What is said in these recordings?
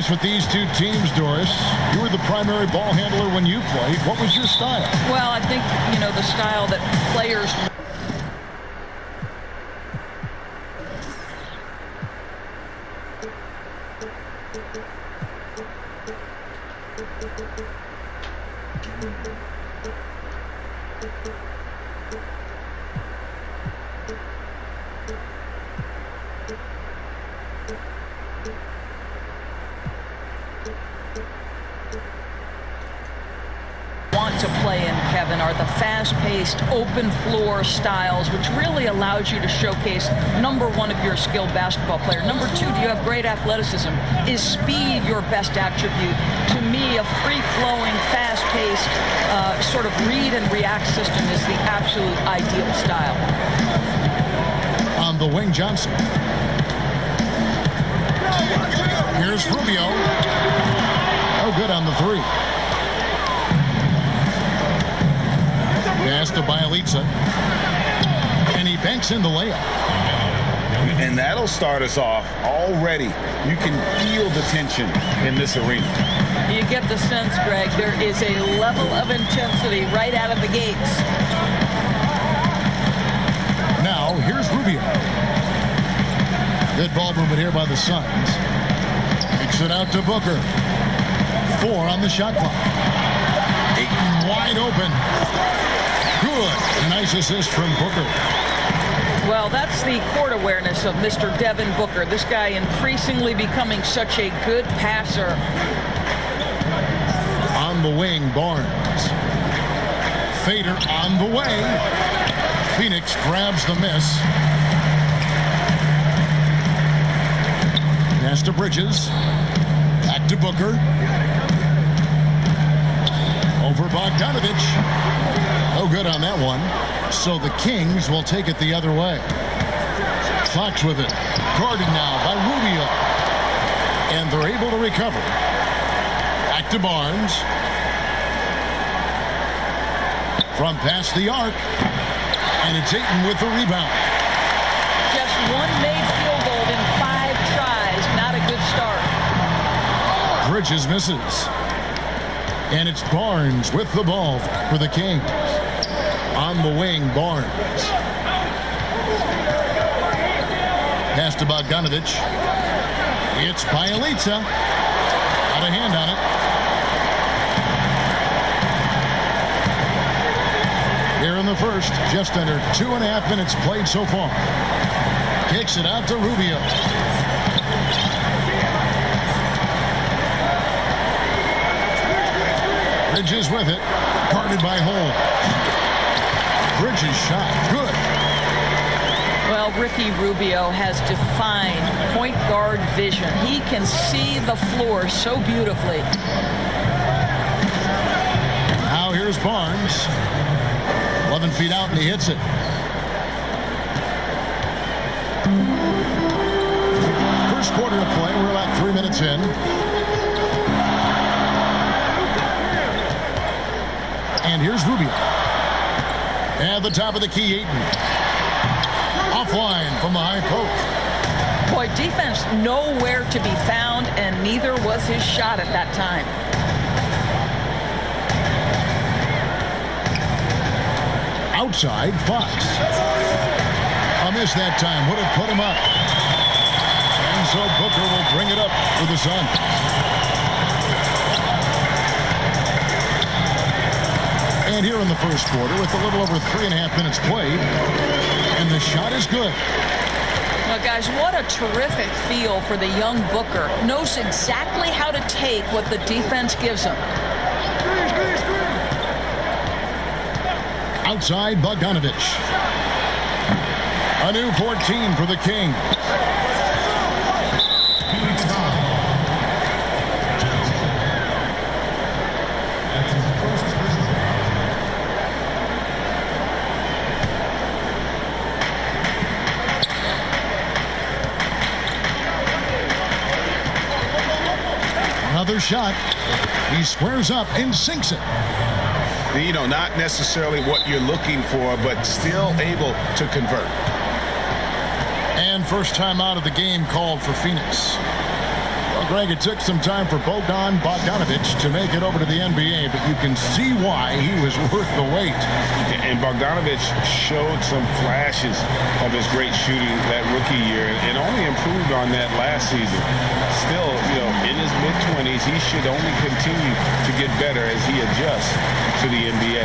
case with these two teams, Doris. You were the primary ball handler when you played. What was your style? Well, I think, the style that players... to play in, Kevin, are the fast-paced, open-floor styles, which really allows you to showcase, number one, if you're a skilled basketball player. Number two, do you have great athleticism? Is speed your best attribute? To me, a free-flowing, fast-paced, sort of read and react system is the absolute ideal style. On the wing, Johnson. Here's Rubio. Oh, good on the three. Pass to Bielitsa. And he banks in the layup. And that'll start us off already. You can feel the tension in this arena. You get the sense, Greg, there is a level of intensity right out of the gates. Now, here's Rubio. Good ball movement here by the Suns. Kicks it out to Booker. 4 on the shot clock. Ayton wide open. Good. A nice assist from Booker. Well, that's the court awareness of Mr. Devin Booker. This guy increasingly becoming such a good passer. On the wing, Barnes. Fader on the way. Phoenix grabs the miss. Pass to Bridges. Back to Booker. Over Bogdanovich. No good on that one. So the Kings will take it the other way. Fox with it. Guarded now by Rubio. And they're able to recover. Back to Barnes. From past the arc. And it's Ayton with the rebound. Just one made field goal in 5 tries. Not a good start. Bridges misses. And it's Barnes with the ball for the Kings. On the wing, Barnes. Pass to Bogdanovich. It's Bielitsa. Got a hand on it. Here in the first, just under 2.5 minutes played so far. Kicks it out to Rubio. Bridges with it. Guarded by Holmes. Bridges shot. Good. Well, Ricky Rubio has defined point guard vision. He can see the floor so beautifully. Now here's Barnes. 11 feet out and he hits it. First quarter of play. We're about 3 minutes in. And here's Rubio. At the top of the key, Ayton. Offline from the high post. Boy, defense nowhere to be found, and neither was his shot at that time. Outside, Fox. A miss that time. Would have put him up. And so Booker will bring it up for the Suns. And here in the first quarter with a little over 3.5 minutes played. And the shot is good. Well, guys, what a terrific feel for the young Booker. Knows exactly how to take what the defense gives him. Outside, Bogdanovich. A new 14 for the Kings. Another shot. He squares up and sinks it. Not necessarily what you're looking for, but still able to convert. And first time out of the game called for Phoenix. Well, Greg, it took some time for Bogdan Bogdanovic to make it over to the NBA, but you can see why he was worth the wait. And Bogdanovic showed some flashes of his great shooting that rookie year and only improved on that last season. Still, in his mid-20s, he should only continue to get better as he adjusts to the NBA.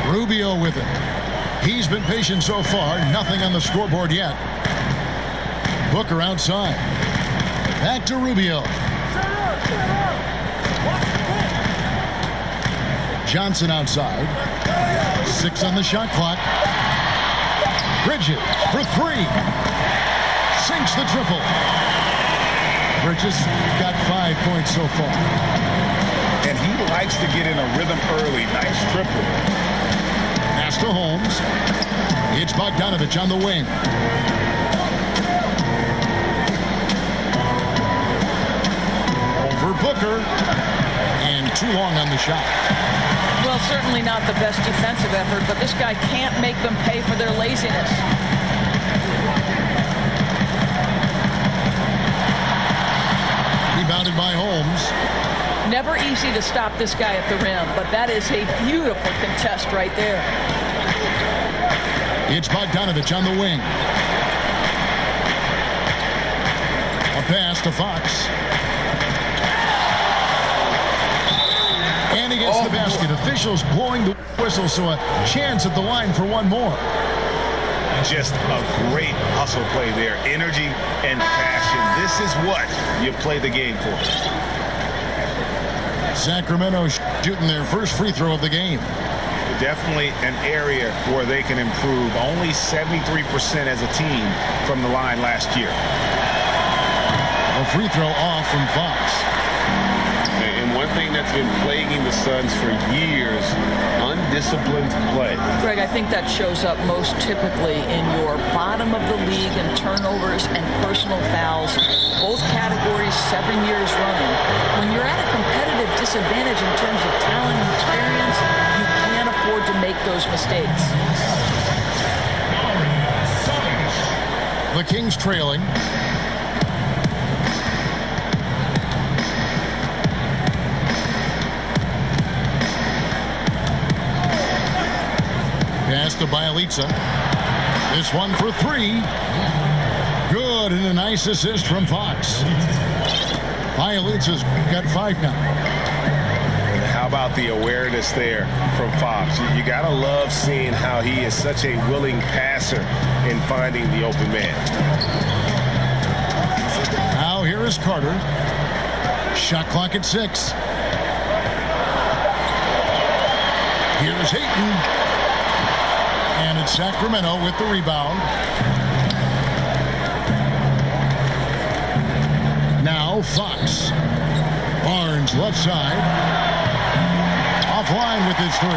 Rubio with it. He's been patient so far. Nothing on the scoreboard yet. Booker outside. Back to Rubio. Johnson outside. 6 on the shot clock. Bridges for 3. Sinks the triple. Bridges got 5 points so far. And he likes to get in a rhythm early. Nice triple. Pass to Holmes. It's Bogdanovic on the wing. Over Booker. And too long on the shot. Well, certainly not the best defensive effort, but this guy can't make them pay for their laziness. Rebounded by Holmes. Never easy to stop this guy at the rim, but that is a beautiful contest right there. It's Bogdanovic on the wing. A pass to Fox. And he gets the basket. Officials blowing the whistle, so a chance at the line for one more. Just a great hustle play there. Energy and passion. This is what you play the game for. Sacramento shooting their first free throw of the game. Definitely an area where they can improve. Only 73% as a team from the line last year. A free throw off from Fox. And one thing that's been plaguing the Suns for years, undisciplined play. Greg, I think that shows up most typically in your bottom of the league in turnovers and personal fouls, both categories 7 years running. When you're at a competitive disadvantage in terms of talent and experience, you can't afford to make those mistakes. The Kings trailing. Pass to Bjelica. This one for 3. Good, and a nice assist from Fox. Bjelica's got 5 now. How about the awareness there from Fox? You gotta love seeing how he is such a willing passer in finding the open man. Now here is Carter. Shot clock at 6. Here's Ayton. And it's Sacramento with the rebound. Now Fox. Barnes left side. Offline with his 3.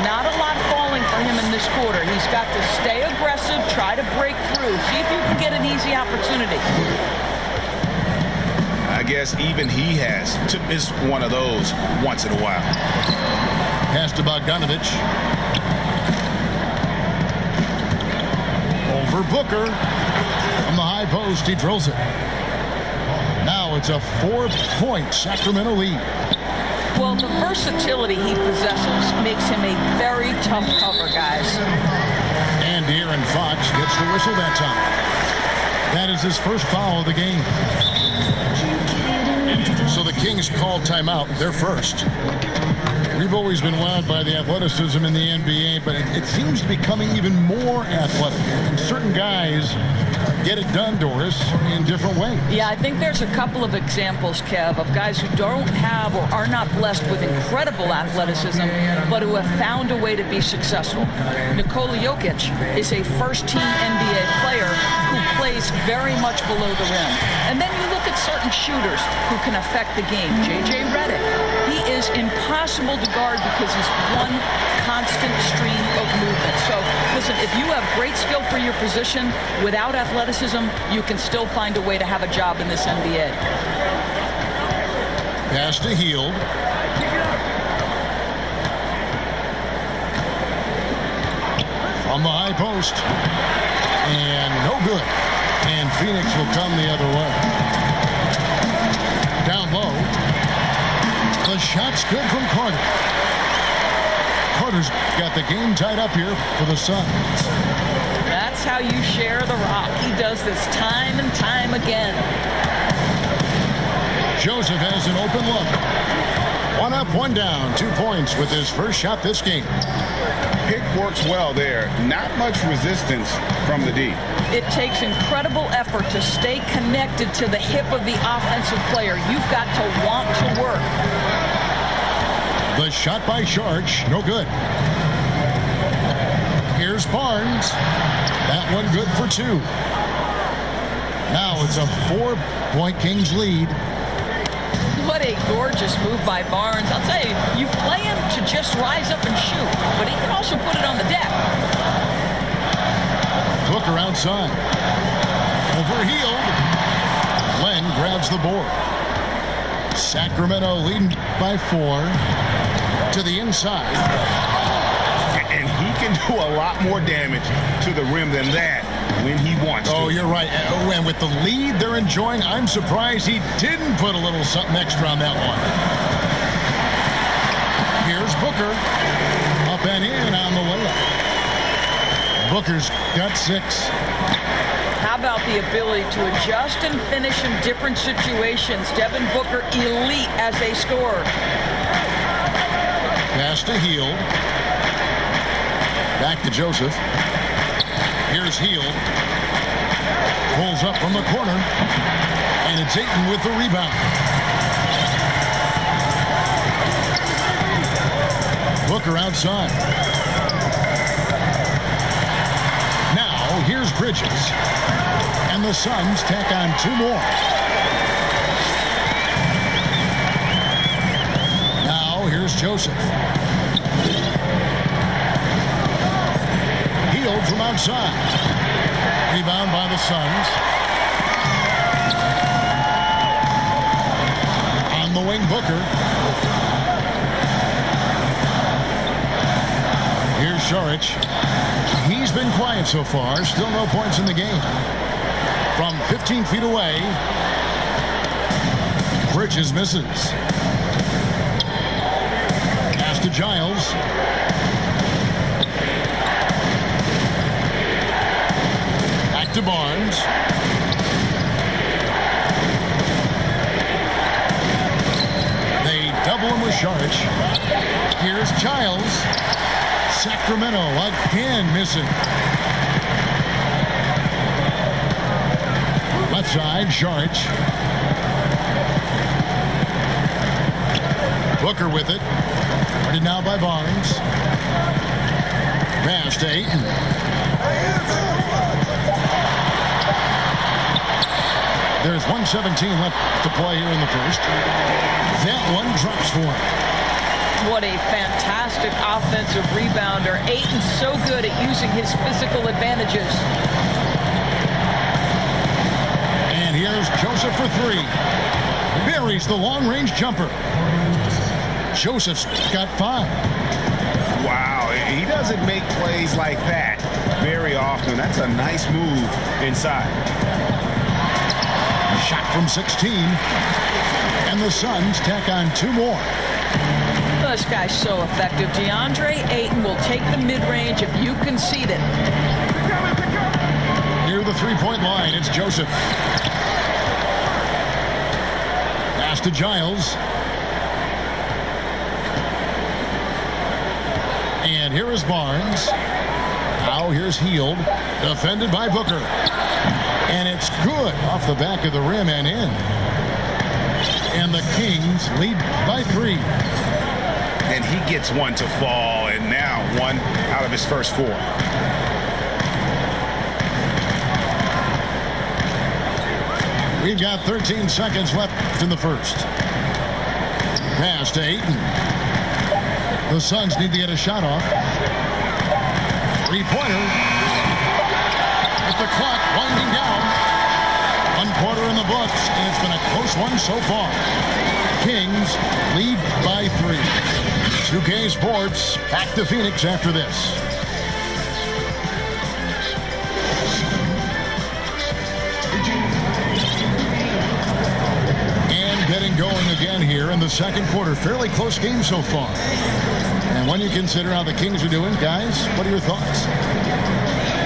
Not a lot falling for him in this quarter. He's got to stay aggressive, try to break through, see if you can get an easy opportunity. I guess even he has to miss one of those once in a while. Pass to Bogdanovic. Over Booker. From the high post, he drills it. Now it's a 4-point Sacramento lead. Well, the versatility he possesses makes him a very tough cover, guys. And De'Aaron Fox gets the whistle that time. That is his first foul of the game. So the Kings called timeout. They're first. We've always been wowed by the athleticism in the NBA, but it seems to be becoming even more athletic. And certain guys get it done, Doris, in different ways. Yeah, I think there's a couple of examples, Kev, of guys who don't have or are not blessed with incredible athleticism, but who have found a way to be successful. Nikola Jokic is a first-team NBA player who plays very much below the rim. And then you look at certain shooters who can affect the game. J.J. Redick, he is impossible to guard because he's one constant stream of movement. So, listen, if you have great skill for your position, without athleticism, you can still find a way to have a job in this NBA. Pass to Hield. From the high post. And no good. And Phoenix will come the other way. Down low. The shot's good from Carter. Carter's got the game tied up here for the Suns. That's how you share the rock. He does this time and time again. Joseph has an open look. 1 up, 1 down. 2 points with his first shot this game. Pick works well there. Not much resistance from the D. It takes incredible effort to stay connected to the hip of the offensive player. You've got to want to work. The shot by Sharch, no good. Here's Barnes. That one good for 2. Now it's a 4-point Kings lead. What a gorgeous move by Barnes. I'll tell you, you play him to just rise up and shoot, but he can also put it on the deck. Booker outside. Over Hield. Len grabs the board. Sacramento leading by 4. To the inside. And he can do a lot more damage to the rim than that when he wants to. Oh, you're right. And with the lead they're enjoying, I'm surprised he didn't put a little something extra on that one. Here's Booker. Up and in on the layup. Booker's got 6. How about the ability to adjust and finish in different situations? Devin Booker, elite as a scorer. Pass to Hield. Back to Joseph. Here's Hield. Pulls up from the corner. And it's Ayton with the rebound. Booker outside. Now here's Bridges. And the Suns tack on 2 more. Now here's Joseph. Hield from outside. Rebound by the Suns. On the wing, Booker. Here's Saric. He's been quiet so far. Still no points in the game. From 15 feet away, Bridges misses. Pass to Giles. Back to Barnes. They double him with Saric. Here's Giles. Sacramento again missing. Left side, Saric. Booker with it. Guarded now by Barnes. Pass to Ayton. There's 1:17 left to play here in the first. That one drops for him. What a fantastic offensive rebounder. Ayton's so good at using his physical advantages. And here's Joseph for 3. Buries the long-range jumper. Joseph's got 5. Wow, he doesn't make plays like that very often. That's a nice move inside. Shot from 16. And the Suns tack on 2 more. This guy's so effective. DeAndre Ayton will take the mid-range if you concede it. Near the 3-point line, it's Joseph. Pass to Giles. And here is Barnes. Now here's Hield. Defended by Booker. And it's good off the back of the rim and in. And the Kings lead by 3. And he gets one to fall, and now 1 out of his first 4. We've got 13 seconds left in the first. Pass to Ayton. The Suns need to get a shot off. Three-pointer. With the clock winding down. 1 quarter in the books, and it's been a close one so far. Kings lead by 3. 2K Sports back to Phoenix after this. And getting going again here in the second quarter. Fairly close game so far. And when you consider how the Kings are doing, guys, what are your thoughts?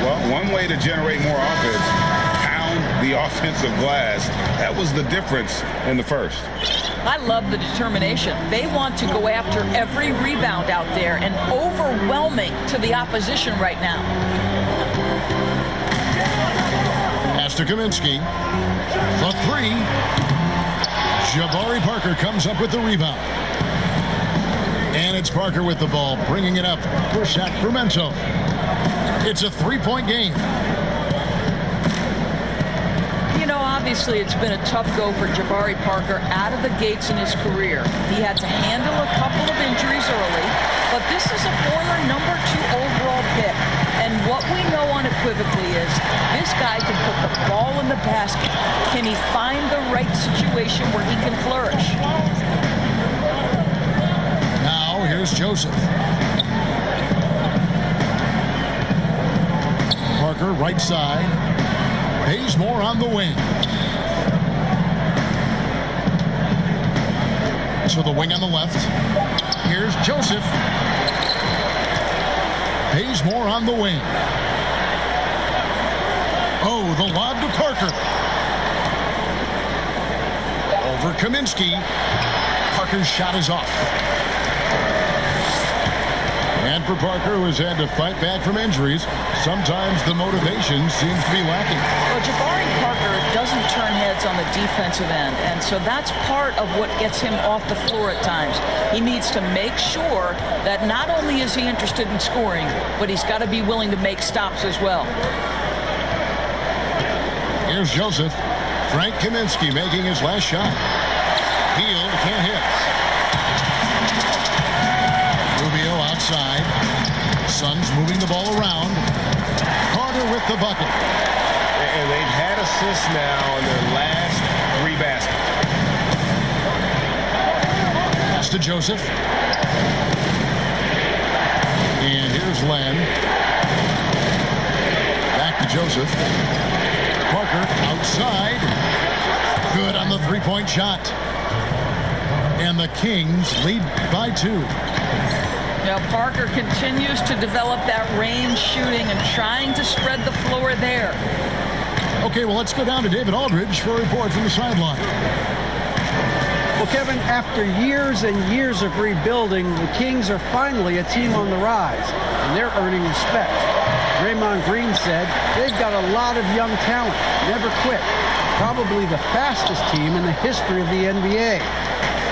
Well, one way to generate more offense, pound the offensive glass. That was the difference in the first. I love the determination. They want to go after every rebound out there and overwhelming to the opposition right now. Pass to Kaminsky. The 3. Jabari Parker comes up with the rebound. And it's Parker with the ball, bringing it up for Sacramento. It's a 3-point game. You know, obviously it's been a tough go for Jabari Parker out of the gates in his career. He had to handle a couple of injuries early, but this is a former number 2 overall pick. And what we know unequivocally is this guy can put the ball in the basket. Can he find the right situation where he can flourish? Now here's Joseph. Parker right side. Bazemore on the wing. So the wing on the left. Here's Joseph. Bazemore on the wing. Oh, the lob to Parker. Over Kaminsky. Parker's shot is off. And for Parker, who has had to fight back from injuries, sometimes the motivation seems to be lacking. Well, Jabari Parker doesn't turn heads on the defensive end, and so that's part of what gets him off the floor at times. He needs to make sure that not only is he interested in scoring, but he's got to be willing to make stops as well. Here's Joseph. Frank Kaminsky making his last shot. Hield can't hit. Rubio outside. Suns moving the ball around. Carter with the bucket. And they've had assists now in their last 3 baskets. Pass to Joseph. And here's Len. Back to Joseph. Parker outside. Good on the 3-point shot. And the Kings lead by 2. Now Parker continues to develop that range shooting and trying to spread the floor there. Okay, well, let's go down to David Aldridge for a report from the sideline. Well, Kevin, after years and years of rebuilding, the Kings are finally a team on the rise, and they're earning respect. Draymond Green said they've got a lot of young talent, never quit. Probably the fastest team in the history of the NBA.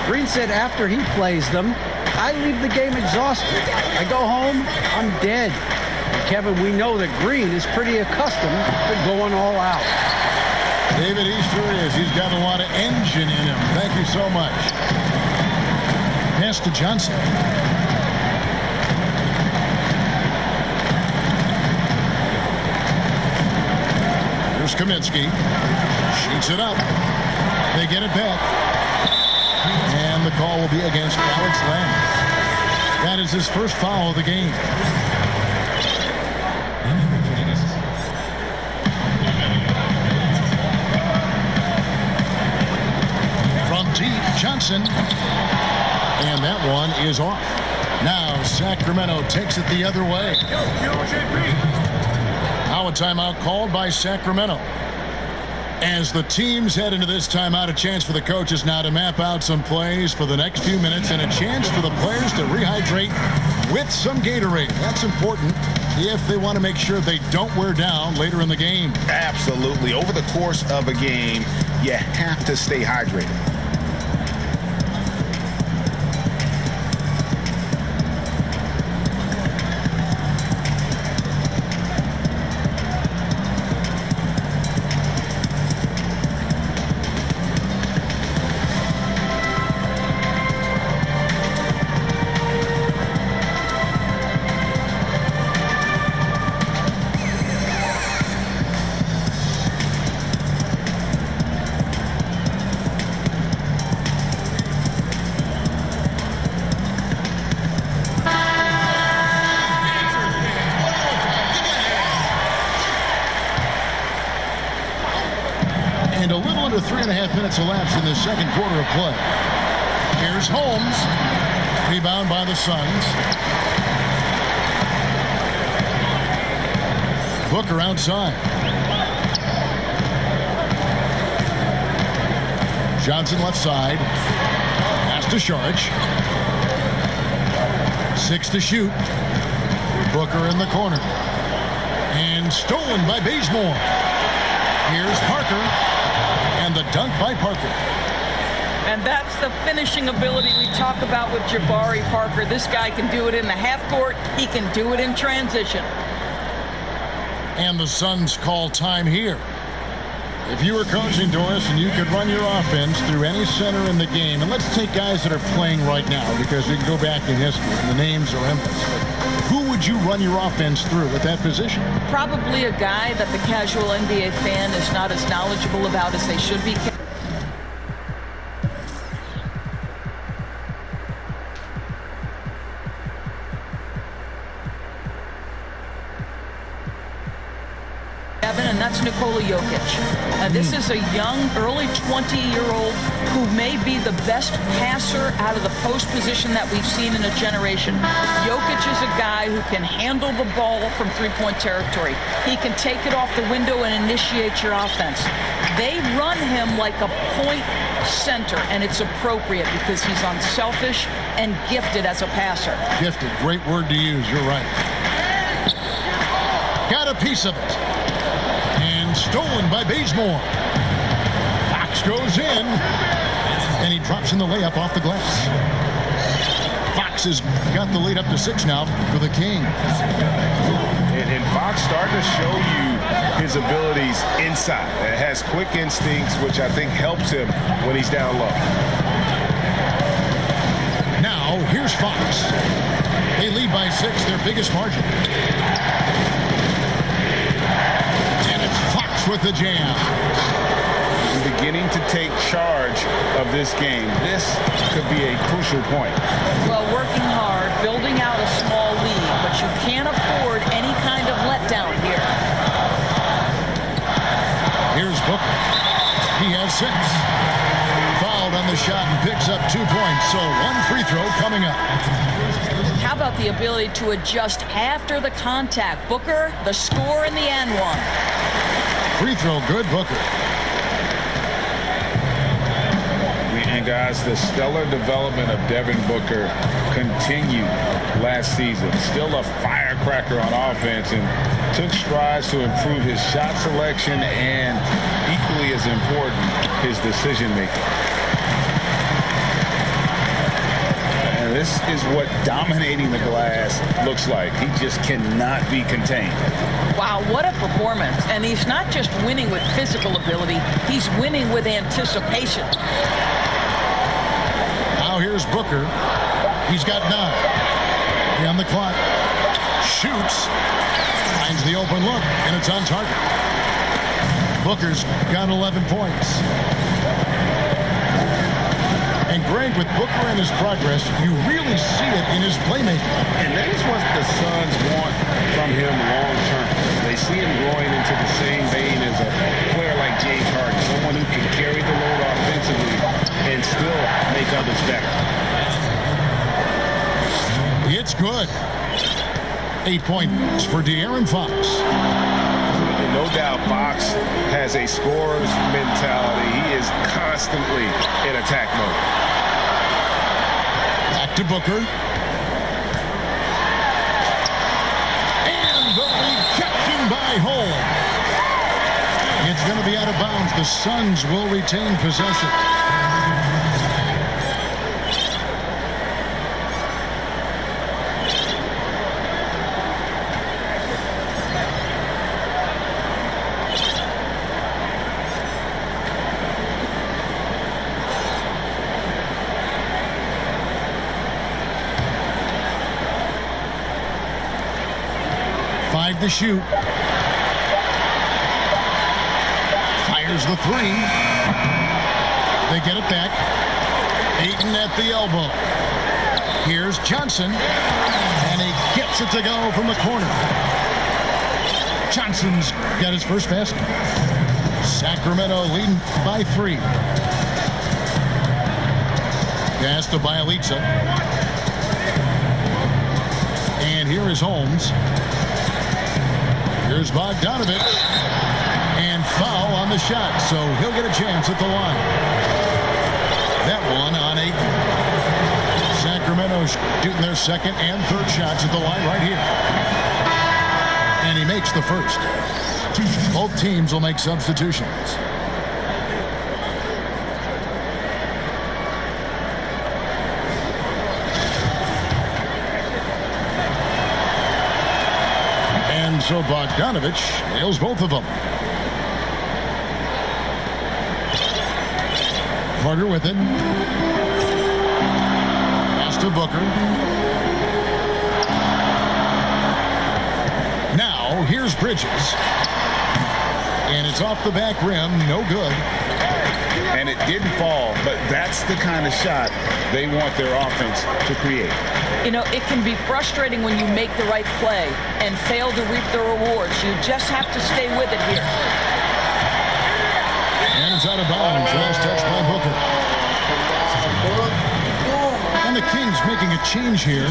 Green said after he plays them, I leave the game exhausted. I go home, I'm dead. And Kevin, we know that Green is pretty accustomed to going all out. David, he sure is. He's got a lot of engine in him. Thank you so much. Pass to Johnson. Here's Kaminsky. Shoots it up. They get it back. And the call will be against Alex Len. That is his first foul of the game. From deep, Johnson. And that one is off. Now Sacramento takes it the other way. Now a timeout called by Sacramento. As the teams head into this timeout, a chance for the coaches now to map out some plays for the next few minutes and a chance for the players to rehydrate with some Gatorade. That's important if they want to make sure they don't wear down later in the game. Absolutely. Over the course of a game, you have to stay hydrated. under 3.5 minutes elapsed in the second quarter of play. Here's Holmes. Rebound by the Suns. Booker outside. Johnson left side. Pass to Saric. 6 to shoot. Booker in the corner. And stolen by Bazemore. Here's Parker. And the dunk by Parker. And that's the finishing ability we talk about with Jabari Parker. This guy can do it in the half court. He can do it in transition. And the Suns call time here. If you were coaching, Doris, and you could run your offense through any center in the game, and let's take guys that are playing right now because we can go back in history and the names are endless. Who would you run your offense through at that position? Probably a guy that the casual NBA fan is not as knowledgeable about as they should be. And that's Nikola Jokic. This is a young, early 20-year-old who may be the best passer out of the post position that we've seen in a generation. Jokic is a guy who can handle the ball from three-point territory. He can take it off the window and initiate your offense. They run him like a point center, and it's appropriate because he's unselfish and gifted as a passer. Gifted, great word to use. You're right. Got a piece of it. Stolen by Bazemore. Fox goes in, and he drops in the layup off the glass. Fox has got the lead up to 6 now for the Kings. And Fox starting to show you his abilities inside. It has quick instincts, which I think helps him when he's down low. Now, here's Fox. They lead by 6, their biggest margin. With the jam. Beginning to take charge of this game. This could be a crucial point. Well, working hard, building out a small lead, but you can't afford any kind of letdown here. Here's Booker. He has 6. Fouled on the shot and picks up 2 points. So 1 free throw coming up. How about the ability to adjust after the contact? Booker, the score in the and one. Free throw, good, Booker. And guys, the stellar development of Devin Booker continued last season. Still a firecracker on offense and took strides to improve his shot selection and, equally as important, his decision making. And this is what dominating the glass looks like. He just cannot be contained. Wow, what a performance. And he's not just winning with physical ability, he's winning with anticipation. Now here's Booker. He's got 9. On the clock. Shoots. Finds the open look, and it's on target. Booker's got 11 points. And Greg, with Booker and his progress, you really see it in his playmaking. And that is what the Suns want from him long term. They see him growing into the same vein as a player like James Harden, someone who can carry the load offensively and still make others better. It's good. 8 points for De'Aaron Fox. And no doubt Fox has a scorer's mentality. He is constantly in attack mode. Back to Booker. And the rejection by Holmes. It's going to be out of bounds. The Suns will retain possession. To shoot. Fires the 3. They get it back. Ayton at the elbow. Here's Johnson. And he gets it to go from the corner. Johnson's got his first basket. Sacramento leading by 3. Pass to Bialica. And here is Holmes. Here's Bogdanovich. And foul on the shot, so he'll get a chance at the line. That one on 8. Sacramento shooting their second and third shots at the line right here. And he makes the first. Both teams will make substitutions. And so Bogdanovich nails both of them. Carter with it. Pass to Booker. Now, here's Bridges. And it's off the back rim. No good. And it didn't fall, but that's the kind of shot they want their offense to create. You know, it can be frustrating when you make the right play and fail to reap the rewards. You just have to stay with it here. And it's out of bounds. Last touch by Booker. And the Kings making a change here.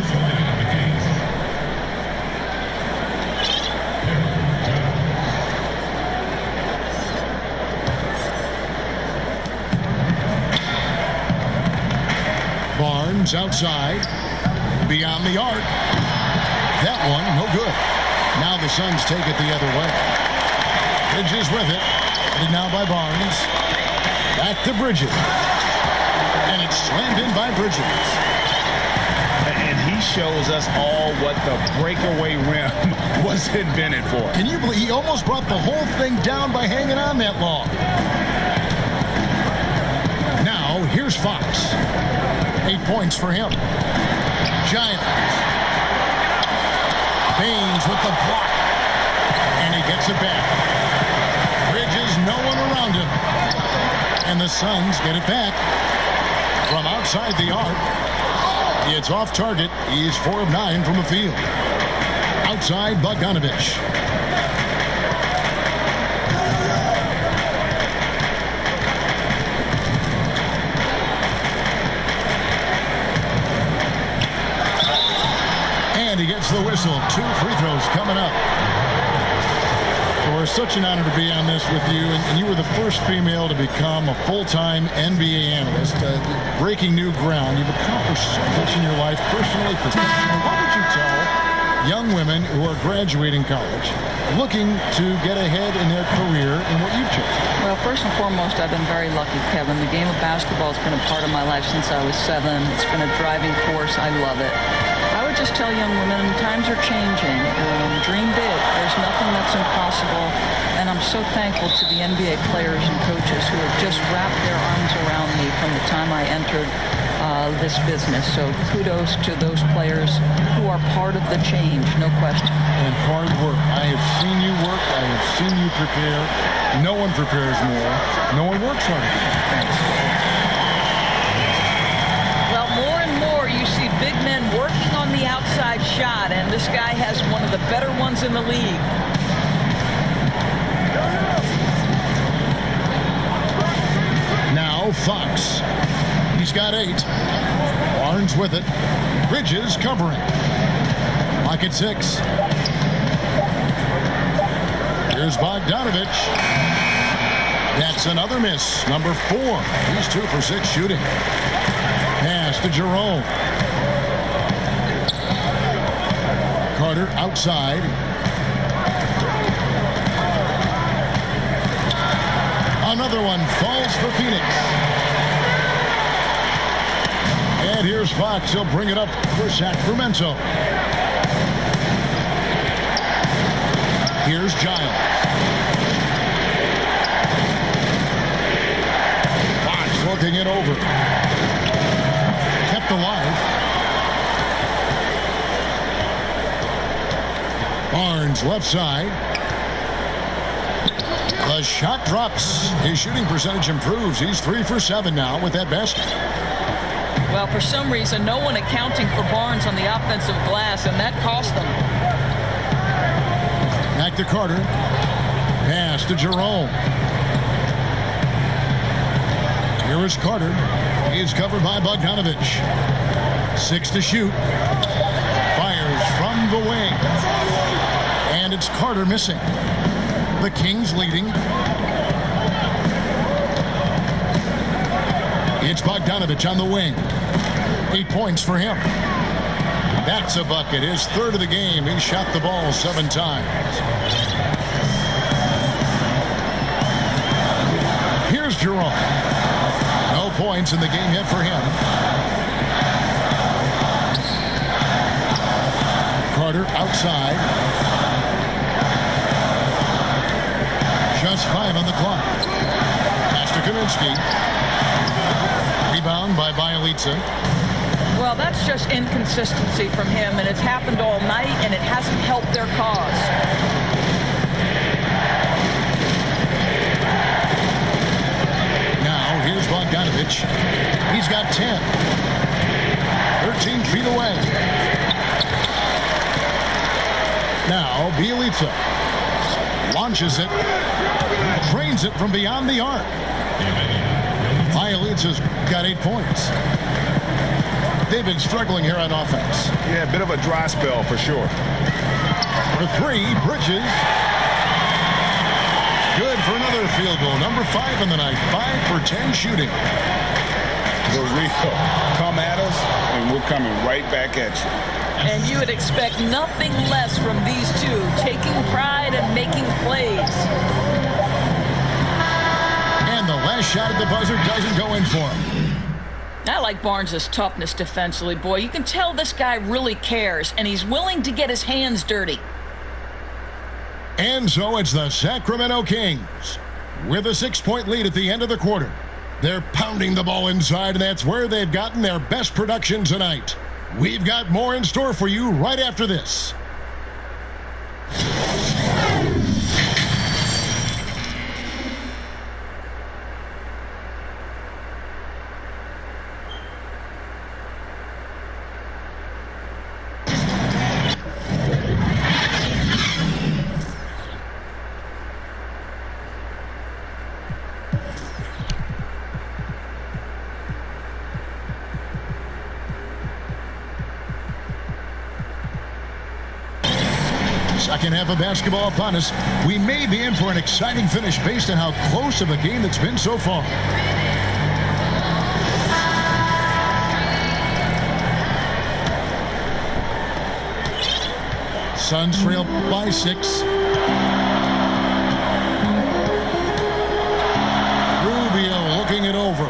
Barnes outside. Beyond the arc. That one, no good. Now the Suns take it the other way. Bridges with it. And now by Barnes. Back to Bridges. And it's slammed in by Bridges. And he shows us all what the breakaway rim was invented for. Can you believe he almost brought the whole thing down by hanging on that long? Now, here's Fox. 8 points for him. Giants. Baines with the block. And he gets it back. Bridges, no one around him. And the Suns get it back. From outside the arc. It's off target. He's 4 of 9 from the field. Outside Bogdanovich. And he gets the whistle. 2 free throws coming up. Well, it's such an honor to be on this with you. And you were the first female to become a full-time NBA analyst. Breaking new ground. You've accomplished so much in your life, personally, professionally. What would you tell young women who are graduating college, looking to get ahead in their career in what you've chosen? Well, first and foremost, I've been very lucky, Kevin. The game of basketball has been a part of my life since I was 7. It's been a driving force. I love it. I would just tell young women, times are changing. Dream big. There's nothing that's impossible. And I'm so thankful to the NBA players and coaches who have just wrapped their arms around me from the time I entered this business. So kudos to those players who are part of the change, no question. And hard work. I have seen you work. I have seen you prepare. No one prepares more. No one works harder. Thanks. Well, more and more you see big men working on the outside shot, and this guy has one of the better ones in the league. Now Fox. He's got 8. Barnes with it. Bridges covering. Lock at 6. Here's Bogdanovich. That's another miss. Number 4. He's 2 for 6 shooting. Pass to Jerome. Carter outside. Another one falls for Phoenix. And here's Fox. He'll bring it up for Sacramento. Here's Giles. Fox working it over. Kept alive. Barnes left side. The shot drops. His shooting percentage improves. He's 3 for 7 now with that basket. Well, for some reason, no one accounting for Barnes on the offensive glass, and that cost them. Back to Carter. Pass to Jerome. Here is Carter. He is covered by Bogdanovich. 6 to shoot. Fires from the wing. And it's Carter missing. The Kings leading. It's Bogdanovich on the wing. 8 points for him. That's a bucket. His third of the game. He shot the ball 7 times. Here's Jerome. No points in the game yet for him. Carter outside. Just 5 on the clock. Pass to Kaminsky. Rebound by Bjelica. Well, that's just inconsistency from him, and it's happened all night, and it hasn't helped their cause. Now, here's Bogdanovich. He's got 10. 13 feet away. Now, Bjelica launches it. Drains it from beyond the arc. Bjelica's got 8 points. They've been struggling here on offense. Yeah, a bit of a dry spell for sure. For 3, Bridges. Good for another field goal. Number 5 in the night. 5 for 10 shooting. The Rio, come at us, and we're coming right back at you. And you would expect nothing less from these two, taking pride and making plays. And the last shot at the buzzer doesn't go in for him. I like Barnes' toughness defensively, boy. You can tell this guy really cares, and he's willing to get his hands dirty. And so it's the Sacramento Kings with a 6-point lead at the end of the quarter. They're pounding the ball inside, and that's where they've gotten their best production tonight. We've got more in store for you right after this. Second half of basketball upon us. We may be in for an exciting finish based on how close of a game it's been so far. Suns trail by 6. Rubio looking it over.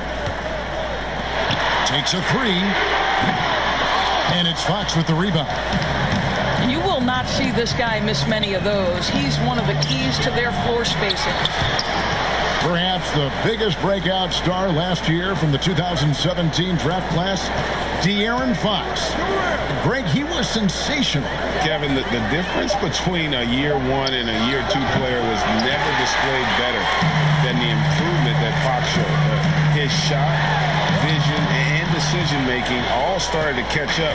Takes a 3. And it's Fox with the rebound. You will not see this guy miss many of those. He's one of the keys to their floor spacing. Perhaps the biggest breakout star last year from the 2017 draft class, De'Aaron Fox. Greg, he was sensational. Kevin, the difference between a year 1 and a year 2 player was never displayed better than the improvement that Fox showed. His shot, vision, and decision-making all started to catch up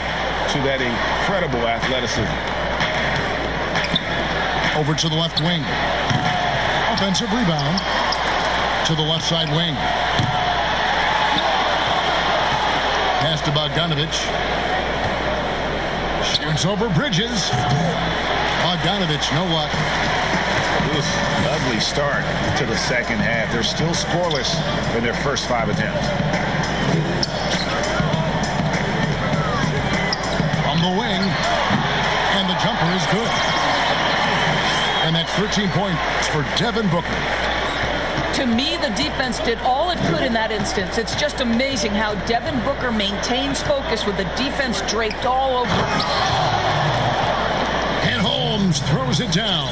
to that incredible athleticism. Over to the left wing. Offensive rebound to the left side wing. Pass to Bogdanovich. Shoots over Bridges. Bogdanovich, no luck. It was an ugly start to the second half. They're still scoreless in their first 5 attempts. From the wing. And the jumper is good. And that's 13 points for Devin Booker. To me, the defense did all it could in that instance. It's just amazing how Devin Booker maintains focus with the defense draped all over him. And Holmes throws it down.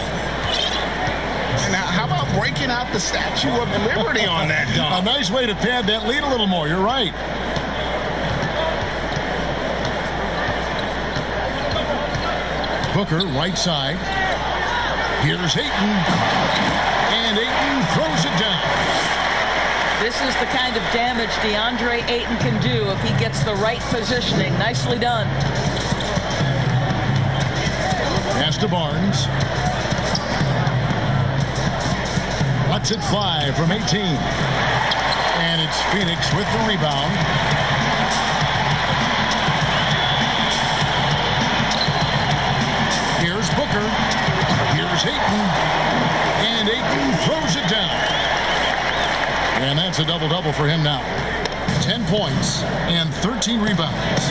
Now, how about breaking out the Statue of Liberty on that A dunk? nice way to pad that lead a little more. You're right. Booker, right side. Here's Ayton. And Ayton throws it down. This is the kind of damage DeAndre Ayton can do if he gets the right positioning. Nicely done. Pass to Barnes. Lets it fly from 18. And it's Phoenix with the rebound. Here's Booker. Here's Ayton. And Ayton throws it down. And that's a double-double for him now. 10 points and 13 rebounds.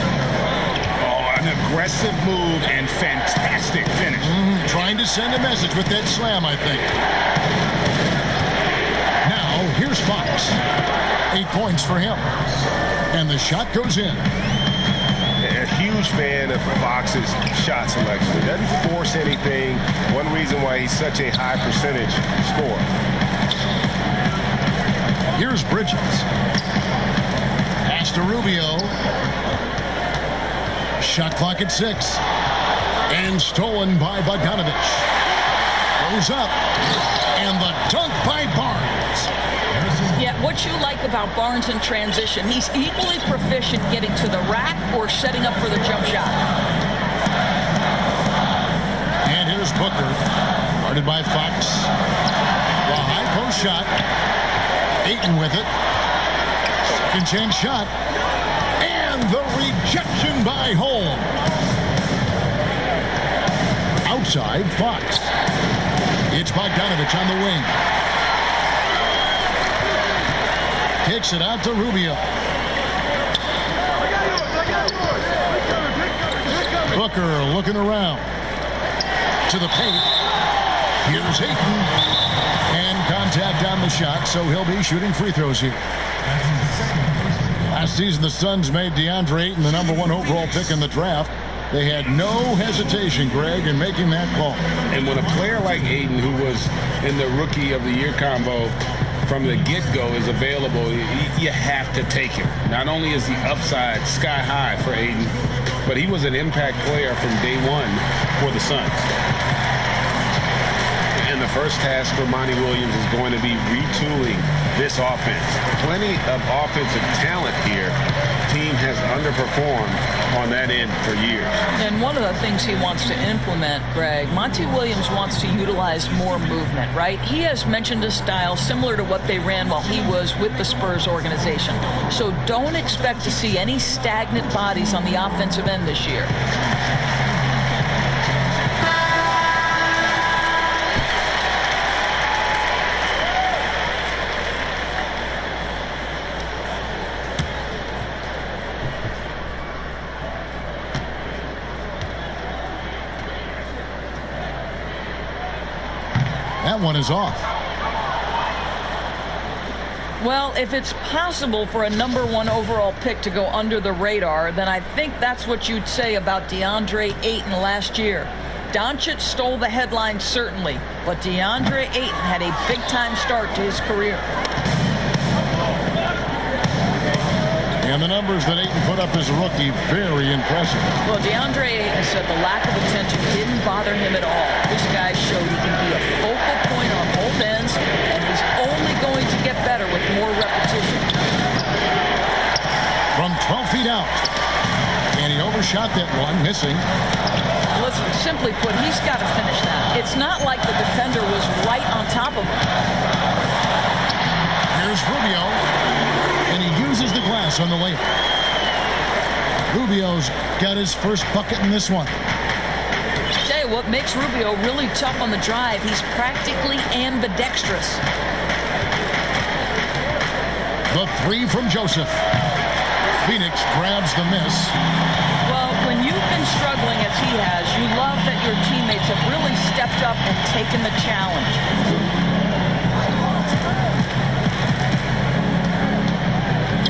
Oh, an aggressive move and fantastic finish. Trying to send a message with that slam, I think. Now, here's Fox. 8 points for him. And the shot goes in. A huge fan of Fox's shot selection. He doesn't force anything. One reason why he's such a high percentage scorer. Here's Bridges. Pass to Rubio. Shot clock at 6. And stolen by Bogdanovich. Goes up. And the dunk by Barnes. Yeah, what you like about Barnes in transition, he's equally proficient getting to the rack or setting up for the jump shot. And here's Booker. Guarded by Fox. The high post shot. Ayton with it. Second chance shot. And the rejection by Holmes. Outside, Fox. It's Bogdanovich on the wing. Kicks it out to Rubio. Booker looking around. To the paint. Here's Ayton. And contact on the shot, so he'll be shooting free throws here. Last season, the Suns made DeAndre Ayton the #1 overall pick in the draft. They had no hesitation, Greg, in making that call. And when a player like Ayton, who was in the Rookie of the Year combo from the get-go, is available, you have to take him. Not only is the upside sky high for Ayton, but he was an impact player from day one for the Suns. And the first task for Monty Williams is going to be retooling this offense. Plenty of offensive talent here. The team has underperformed on that end for years. And one of the things he wants to implement, Greg, Monty Williams wants to utilize more movement, right? He has mentioned a style similar to what they ran while he was with the Spurs organization. So don't expect to see any stagnant bodies on the offensive end this year. That one is off. Well, if it's possible for a #1 overall pick to go under the radar, then I think that's what you'd say about DeAndre Ayton last year. Doncic stole the headlines, certainly, but DeAndre Ayton had a big-time start to his career. And the numbers that Ayton put up as a rookie, very impressive. Well, DeAndre Ayton said the lack of attention didn't bother him at all. This guy showed he can be a focal point on both ends, and he's only going to get better with more repetition. From 12 feet out. And he overshot that one, missing. Listen, simply put, he's got to finish that. It's not like the defender was right on top of him. Here's Rubio. And he uses the glass on the layup. Rubio's got his first bucket in this one. Tell you what makes Rubio really tough on the drive, he's practically ambidextrous. The three from Joseph. Phoenix grabs the miss. Well, when you've been struggling as he has, you love that your teammates have really stepped up and taken the challenge.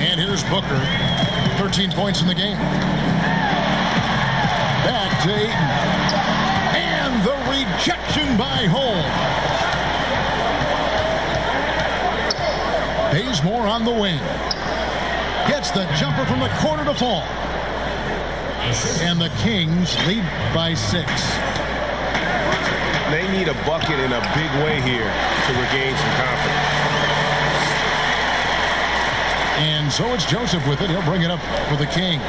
And here's Booker. 13 points in the game. Back to Ayton. And the rejection by Holmes. Bazemore on the wing. Gets the jumper from the corner to fall. And the Kings lead by 6. They need a bucket in a big way here to regain some confidence. And so it's Joseph with it. He'll bring it up for the Kings.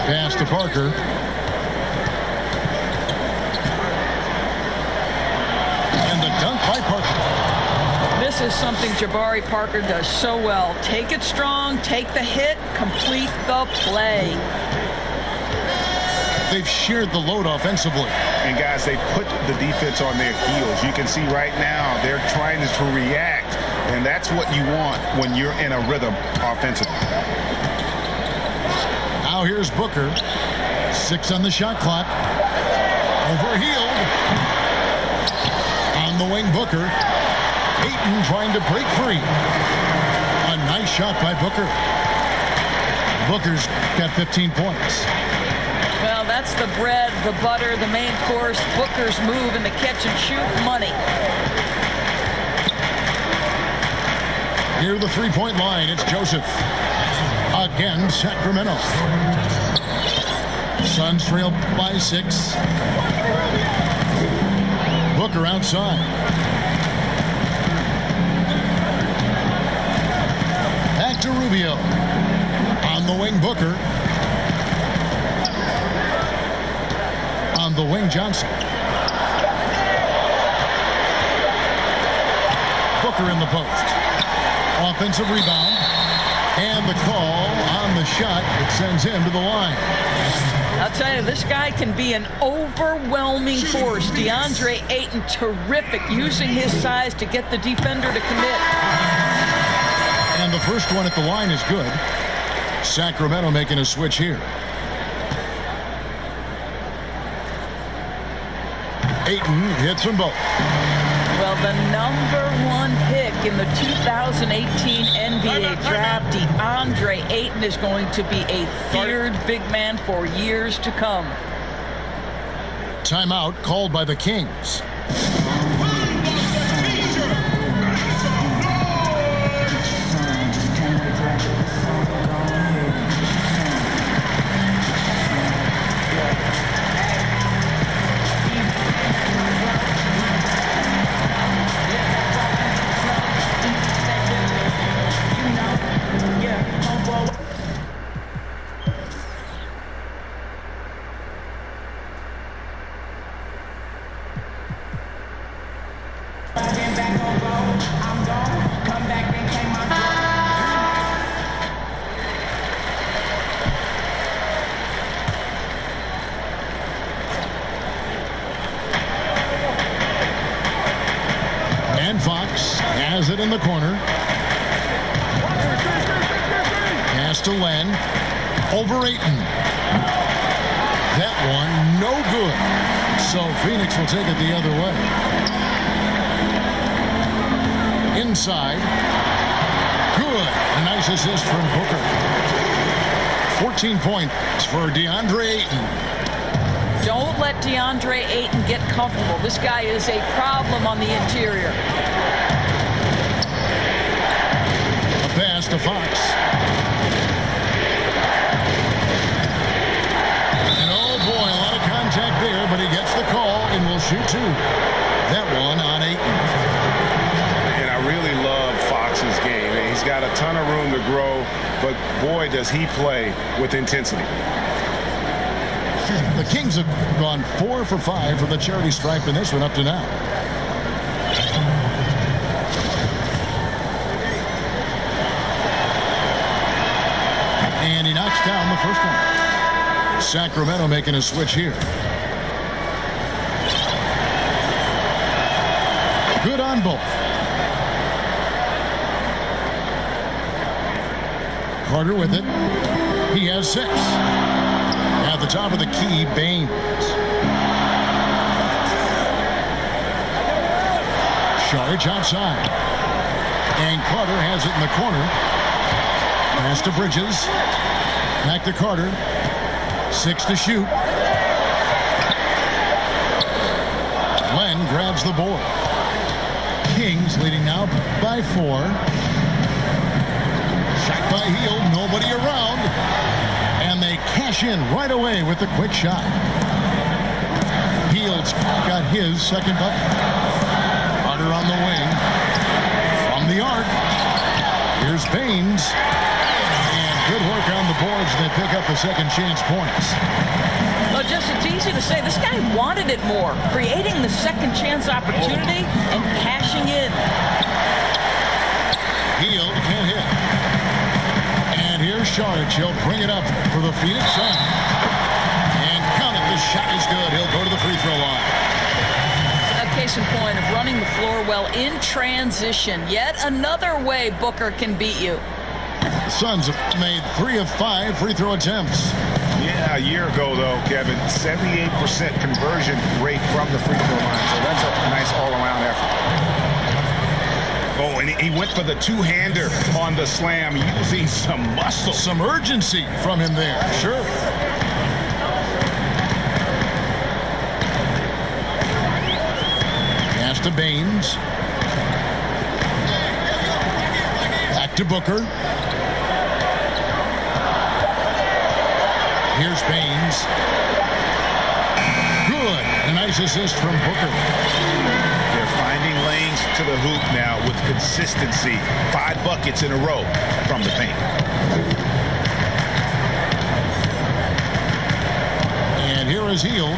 Pass to Parker. This is something Jabari Parker does so well. Take it strong, take the hit, complete the play. They've shared the load offensively. And guys, they put the defense on their heels. You can see right now they're trying to react, and that's what you want when you're in a rhythm offensively. Now here's Booker. 6 on the shot clock. Overhealed. On the wing, Booker. Ayton trying to break free. A nice shot by Booker. Booker's got 15 points. Well, that's the bread, the butter, the main course. Booker's move in the catch and shoot money. Near the three-point line, it's Joseph. Again, Sacramento. Suns trail by 6. Booker outside. Back to Rubio. On the wing, Booker. On the wing, Johnson. Booker in the post. Offensive rebound. And the call on the shot that sends him to the line. I'll tell you, this guy can be an overwhelming force. DeAndre Ayton, terrific, using his size to get the defender to commit. And the first one at the line is good. Sacramento making a switch here. Ayton hits them both. Well, the #1 pick in the 2018 NBA draft, DeAndre Ayton, is going to be a feared big man for years to come. Timeout called by the Kings. It in the corner. Pass to Len. Over Ayton. That one, no good. So Phoenix will take it the other way. Inside. Good. A nice assist from Booker. 14 points for DeAndre Ayton. Don't let DeAndre Ayton get comfortable. This guy is a problem on the interior. Pass to Fox. And oh boy, a lot of contact there, but he gets the call and will shoot 2. That one on Ayton. And I really love Fox's game. He's got a ton of room to grow, but boy, does he play with intensity. The Kings have gone 4 for 5 from the charity stripe in this one up to now. And he knocks down the first one. Sacramento making a switch here. Good on both. Carter with it. He has 6. At the top of the key, Baines. Charge outside. And Carter has it in the corner. Pass to Bridges. Back to Carter. 6 to shoot. Len grabs the board. Kings leading now by 4. Shot by Hield. Nobody around. And they cash in right away with the quick shot. Hield's got his second bucket. Carter on the wing. From the arc. Here's Baines. Good work on the boards. They pick up the second chance points. Well, just it's easy to say. This guy wanted it more. Creating the second chance opportunity and cashing in. Hield can't hit. And here's Saric. He'll bring it up for the Phoenix Suns. And count it. The shot is good. He'll go to the free throw line. A case in point of running the floor well in transition. Yet another way Booker can beat you. The Suns have made 3 of 5 free throw attempts. Yeah, a year ago, though, Kevin, 78% conversion rate from the free throw line. So that's a nice all-around effort. Oh, and he went for the two-hander on the slam, using some muscle. Some urgency from him there. Sure. Pass to Baines. Back to Booker. Here's Baines. Good. A nice assist from Booker. They're finding lanes to the hoop now with consistency. 5 buckets in a row from the paint. And here is Hield.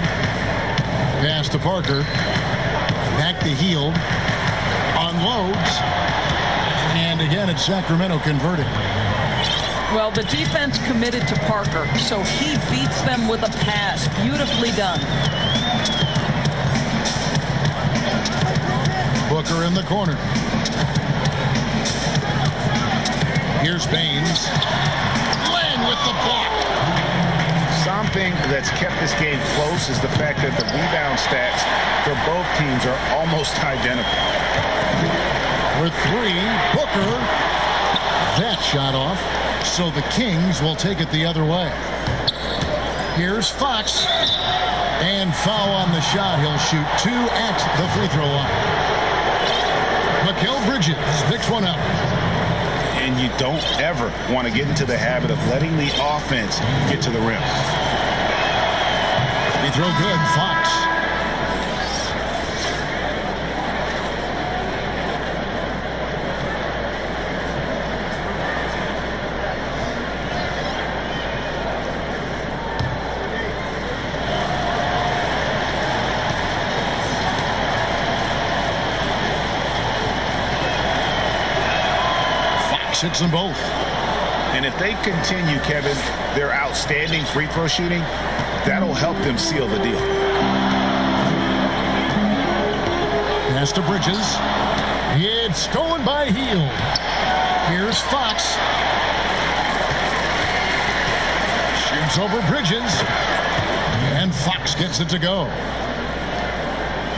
Pass to Parker. Back to Hield. Unloads. And again, it's Sacramento converting. Well, the defense committed to Parker, so he beats them with a pass. Beautifully done. Booker in the corner. Here's Baines. Lang with the block. Something that's kept this game close is the fact that the rebound stats for both teams are almost identical. With 3, Booker. That shot off. So the Kings will take it the other way. Here's Fox. And foul on the shot. He'll shoot 2 at the free throw line. Mikal Bridges picks one up. And you don't ever want to get into the habit of letting the offense get to the rim. Free throw good. Fox. Hits them both. And if they continue, Kevin, their outstanding free throw shooting, that'll help them seal the deal. Pass to Bridges. It's stolen by Hield. Here's Fox. Shoots over Bridges. And Fox gets it to go.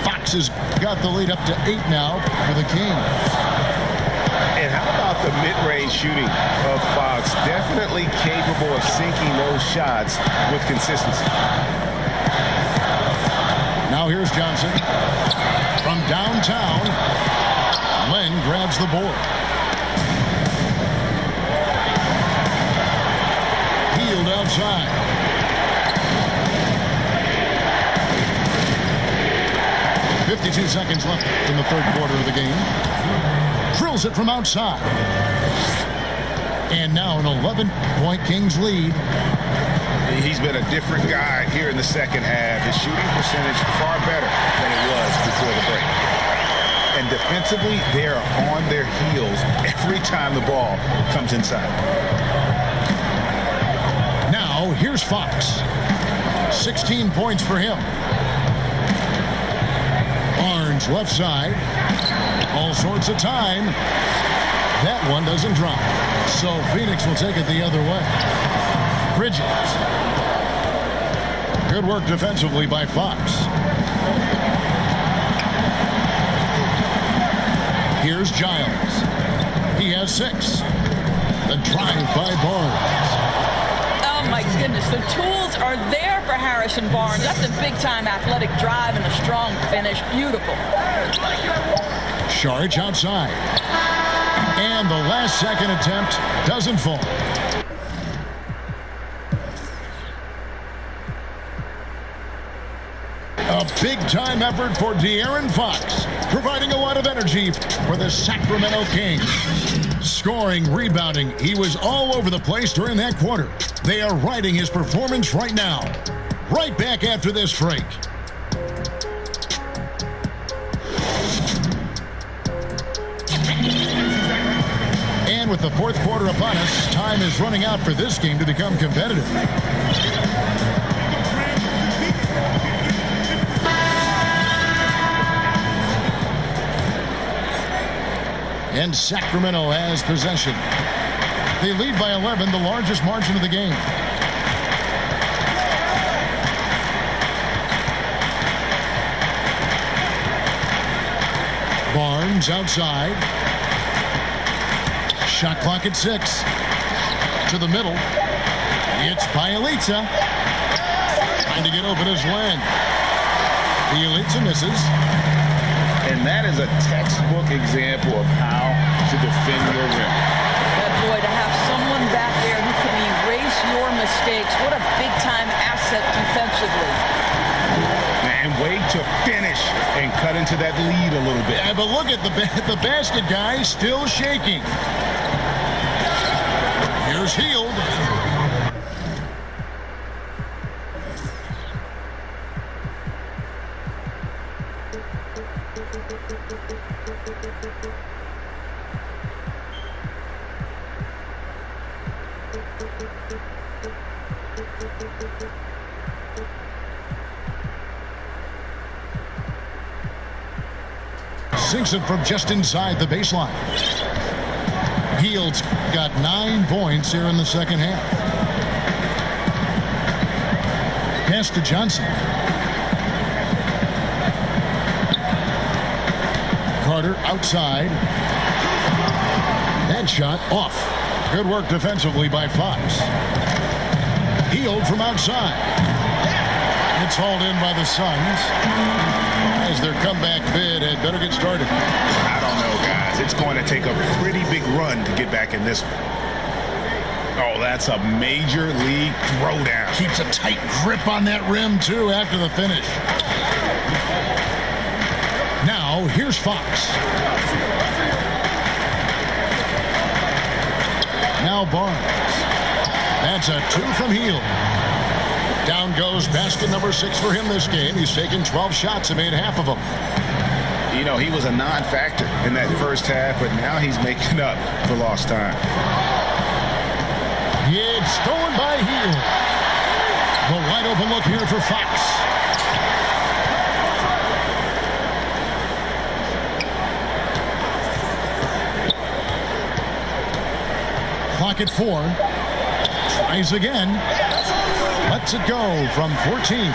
Fox has got the lead up to 8 now for the Kings. And how about the mid-range shooting of Fox? Definitely capable of sinking those shots with consistency. Now here's Johnson. From downtown, Len grabs the board. Hield outside. .52 seconds left in the third quarter of the game. Drills it from outside. And now an 11-point Kings lead. He's been a different guy here in the second half. His shooting percentage far better than it was before the break. And defensively, they are on their heels every time the ball comes inside. Now, here's Fox. 16 points for him. Barnes left side. All sorts of time. That one doesn't drop. So Phoenix will take it the other way. Bridges. Good work defensively by Fox. Here's Giles. He has 6. The drive by Barnes. Oh, my goodness. The tools are there for Harrison Barnes. That's a big-time athletic drive and a strong finish. Beautiful. Saric outside. And the last second attempt doesn't fall. A big-time effort for De'Aaron Fox, providing a lot of energy for the Sacramento Kings. Scoring, rebounding, he was all over the place during that quarter. They are riding his performance right now. Right back after this break. And with the fourth quarter upon us, time is running out for this game to become competitive. And Sacramento has possession. They lead by 11, the largest margin of the game. Barnes outside. Shot clock at 6. To the middle. It's Bjelica. Trying to get open as Len. Bjelica misses. And that is a textbook example of how to defend your rim. That boy, to have someone back there who can erase your mistakes, what a big-time asset defensively. And wait to finish and cut into that lead a little bit. Yeah, but look at the basket guy still shaking. Here's Hield. Sinks it from just inside the baseline. Hield's got 9 points here in the second half. Pass to Johnson. Carter outside. That shot off. Good work defensively by Fox. Hield from outside. It's hauled in by the Suns. As their comeback bid had better get started. I don't know, guys. It's going to take a pretty big run to get back in this one. Oh, that's a major league throwdown. Keeps a tight grip on that rim, too, after the finish. Now, here's Fox. Now Barnes. That's a 2 from Hield. Down goes basket number 6 for him this game. He's taken 12 shots and made half of them. You know, he was a non-factor in that first half, but now he's making up for lost time. It's stolen by Hield. The wide open look here for Fox. Clock at 4. Tries again. Lets it go from 14.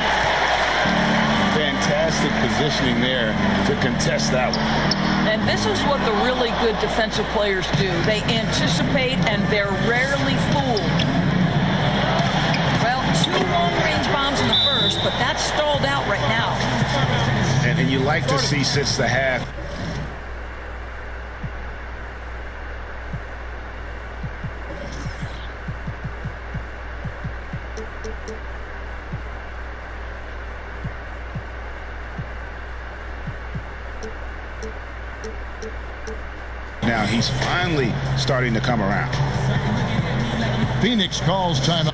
Fantastic positioning there to contest that one. And this is what the really good defensive players do. They anticipate and they're rarely fooled. Well, 2 long-range bombs in the first, but that's stalled out right now. And you like to see since the half. Now he's finally starting to come around. Phoenix calls timeout.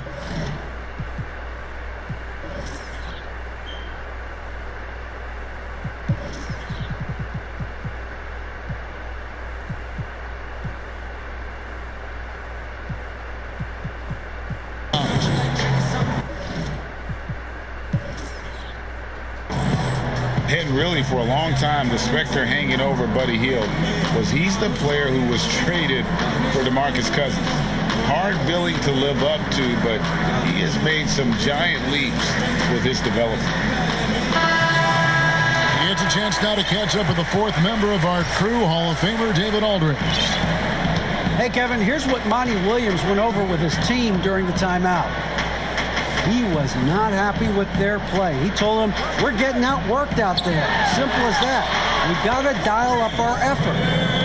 And really, for a long time, the specter hanging over Buddy Hield was he's the player who was traded for DeMarcus Cousins. Hard billing to live up to, but he has made some giant leaps with his development. He gets a chance now to catch up with the 4th member of our crew, Hall of Famer David Aldridge. Hey, Kevin, here's what Monty Williams went over with his team during the timeout. He was not happy with their play. He told them, we're getting outworked out there. Simple as that. We got to dial up our effort.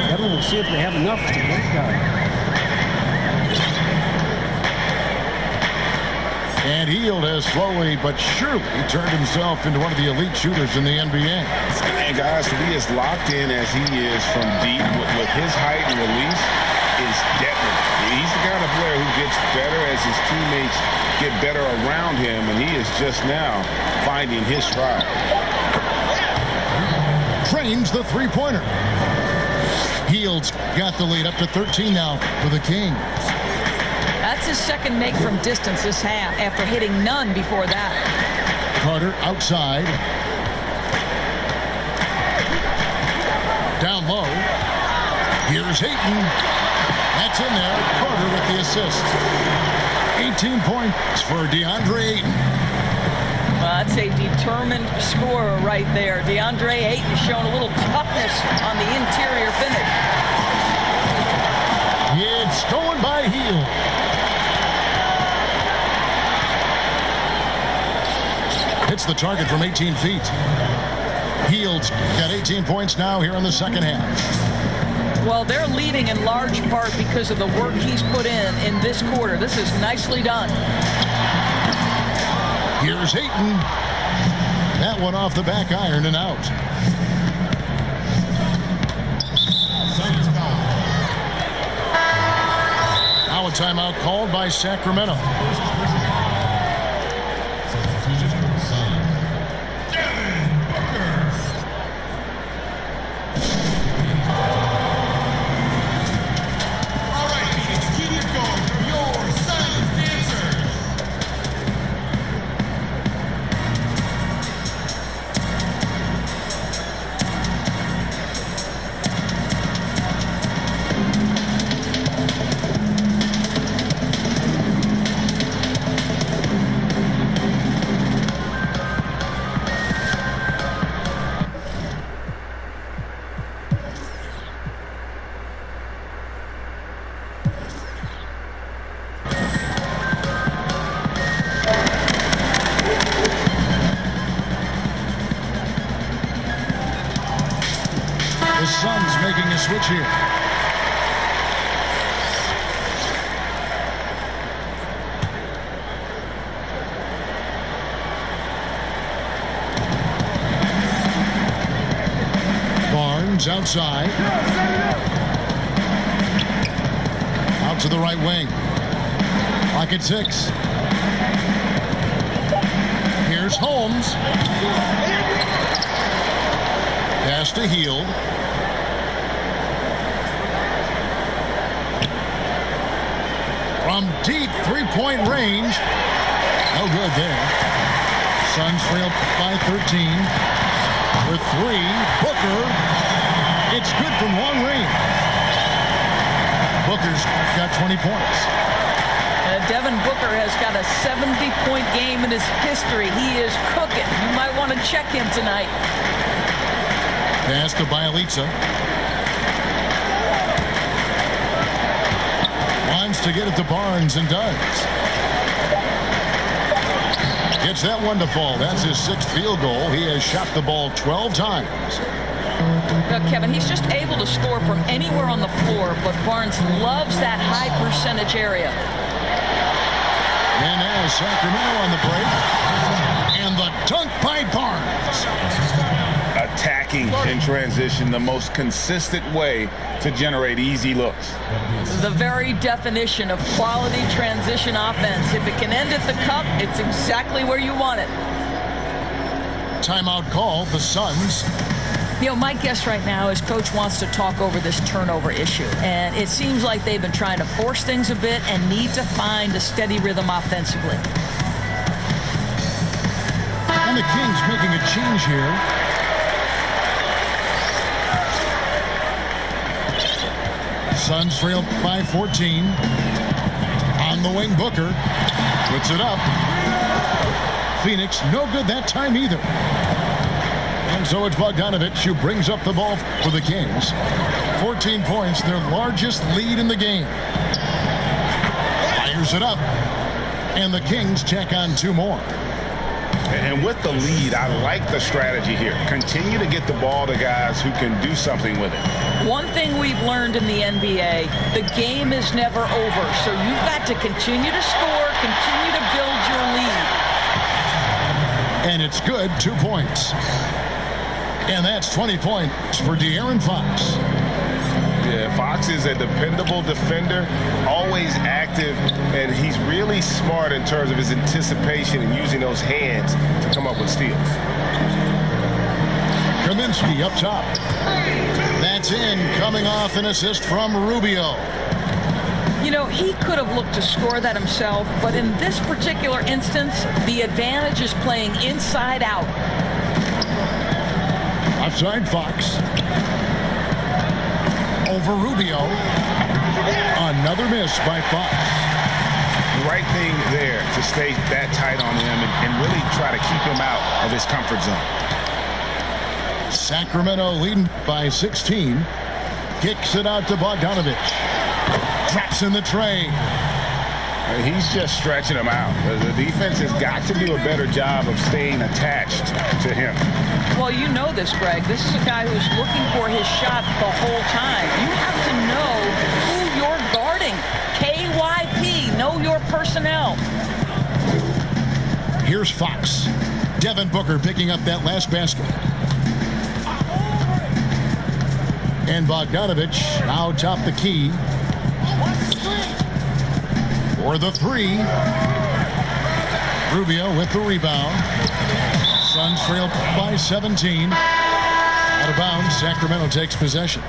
Kevin, we'll see if they have enough to get it done. And Hield has slowly but surely turned himself into one of the elite shooters in the NBA. And guys, to be as locked in as he is from deep with his height and release is deadly. He's the kind of player who gets better as his teammates get better around him, and he is just now finding his stride. Trains the three-pointer. Hields got the lead up to 13 now for the Kings. That's his second make from distance this half after hitting none before that. Carter outside. Down low. Here's Hayton. That's in there. Carter with the assist. 18 points for DeAndre Ayton. Well, that's a determined scorer right there. DeAndre Ayton showing a little toughness on the interior finish. It's stolen by Hield. Hits the target from 18 feet. Hield's got 18 points now here in the second half. Well, they're leading in large part because of the work he's put in this quarter. This is nicely done. Here's Ayton. That one off the back iron and out. Now a timeout called by Sacramento. The Suns making a switch here. Barnes outside. Out to the right wing. Clock at 6. Here's Holmes. Pass to Hield. From deep three-point range. No good there. Suns trail by 13. For 3. Booker. It's good from long range. Booker's got 20 points. Devin Booker has got a 70-point game in his history. He is cooking. You might want to check him tonight. Pass to Bialica. Wants to get it to Barnes and does. Gets that one to fall. That's his 6th field goal. He has shot the ball 12 times. Kevin, he's just able to score from anywhere on the floor, but Barnes loves that high percentage area. And now Sacramento on the break. And the dunk by Barnes. Attacking in transition, the most consistent way to generate easy looks. The very definition of quality transition offense. If it can end at the cup, it's exactly where you want it. Timeout call, the Suns. You know, my guess right now is Coach wants to talk over this turnover issue. And it seems like they've been trying to force things a bit and need to find a steady rhythm offensively. And the Kings making a change here. Suns trail by 14. On the wing, Booker puts it up. Phoenix, no good that time either. And so it's Bogdanovic who brings up the ball for the Kings. 14 points, their largest lead in the game. Fires it up. And the Kings check on 2 more. And with the lead, I like the strategy here. Continue to get the ball to guys who can do something with it. One thing we've learned in the NBA, the game is never over. So you've got to continue to score, continue to build your lead. And it's good, 2 points. And that's 20 points for De'Aaron Fox. Yeah, Fox is a dependable defender, always active, and he's really smart in terms of his anticipation and using those hands to come up with steals. From Kaminsky up top. That's in, coming off an assist from Rubio. You know, he could have looked to score that himself, but in this particular instance, the advantage is playing inside out. Outside Fox. Over Rubio. Another miss by Fox. The right thing there to stay that tight on him and really try to keep him out of his comfort zone. Sacramento leading by 16. Kicks it out to Bogdanovich. Drops in the tray. He's just stretching him out. The defense has got to do a better job of staying attached to him. Well, you know this, Greg. This is a guy who's looking for his shot the whole time. You have to know who you're guarding. KYP, know your personnel. Here's Fox. Devin Booker picking up that last basket. And Bogdanovich now top the key. For the three. Rubio with the rebound. Suns trail by 17. Out of bounds, Sacramento takes possession.